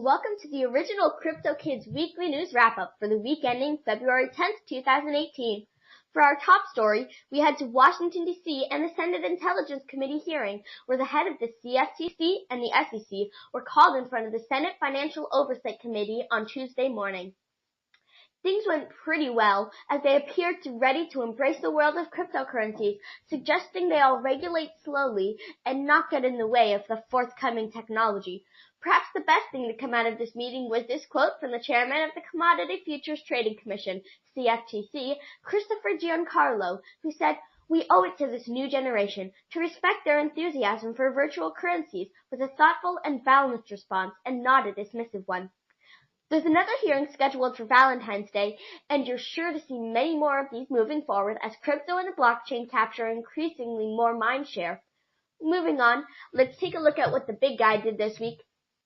and welcome to the original Crypto Kids Weekly News Wrap-Up for the week ending February 10th, 2018. For our top story, we head to Washington, D.C. and the Senate Intelligence Committee hearing, where the head of the CFTC and the SEC were called in front of the Senate Financial Oversight Committee on Tuesday morning. Things went pretty well, as they appeared ready to embrace the world of cryptocurrencies, suggesting they all regulate slowly and not get in the way of the forthcoming technology. Perhaps the best thing to come out of this meeting was this quote from the chairman of the Commodity Futures Trading Commission, CFTC, Christopher Giancarlo, who said, "We owe it to this new generation to respect their enthusiasm for virtual currencies with a thoughtful and balanced response and not a dismissive one." There's another hearing scheduled for Valentine's Day, and you're sure to see many more of these moving forward as crypto and the blockchain capture increasingly more mind share. Moving on, let's take a look at what the big guy did this week.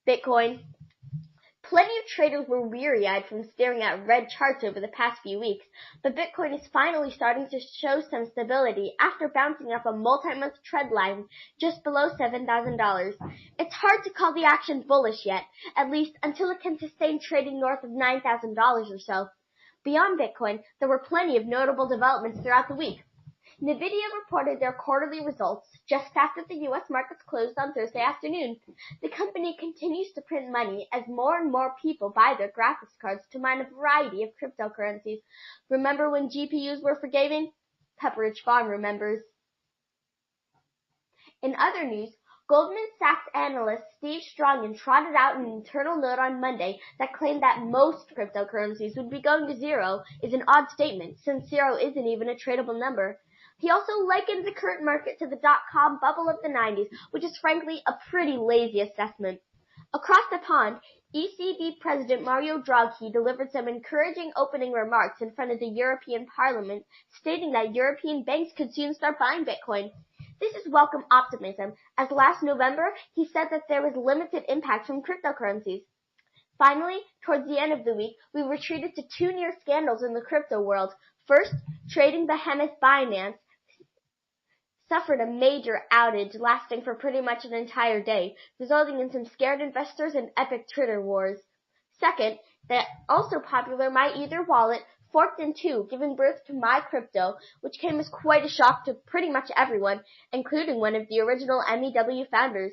Bitcoin. Plenty of traders were weary-eyed from staring at red charts over the past few weeks, but Bitcoin is finally starting to show some stability after bouncing up a multi-month trend line just below $7,000. It's hard to call the action bullish yet, at least until it can sustain trading north of $9,000 or so. Beyond Bitcoin, there were plenty of notable developments throughout the week. NVIDIA reported their quarterly results just after the U.S. markets closed on Thursday afternoon. The company continues to print money as more and more people buy their graphics cards to mine a variety of cryptocurrencies. Remember when GPUs were forgiving? Pepperidge Farm remembers. In other news, Goldman Sachs analyst Steve Strongin trotted out an internal note on Monday that claimed that most cryptocurrencies would be going to zero is an odd statement, since zero isn't even a tradable number. He also likened the current market to the dot-com bubble of the 90s, which is frankly a pretty lazy assessment. Across the pond, ECB President Mario Draghi delivered some encouraging opening remarks in front of the European Parliament, stating that European banks could soon start buying Bitcoin. This is welcome optimism, as last November he said that there was limited impact from cryptocurrencies. Finally, towards the end of the week, we were treated to two near scandals in the crypto world. First, trading behemoth Binance suffered a major outage lasting for pretty much an entire day, resulting in some scared investors and epic Twitter wars. Second, the also popular MyEther wallet forked in two, giving birth to MyCrypto, which came as quite a shock to pretty much everyone, including one of the original MEW founders.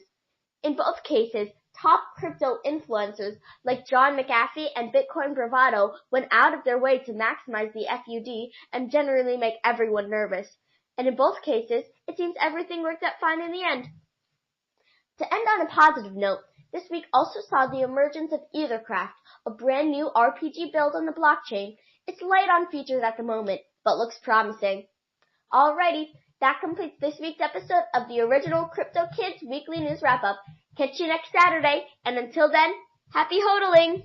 In both cases, top crypto influencers like John McAfee and Bitcoin Bravado went out of their way to maximize the FUD and generally make everyone nervous. And in both cases, it seems everything worked out fine in the end. To end on a positive note, this week also saw the emergence of Ethercraft, a brand new RPG build on the blockchain. It's light on features at the moment, but looks promising. Alrighty, that completes this week's episode of the original Crypto Kids Weekly News Wrap-Up. Catch you next Saturday, and until then, happy hodling!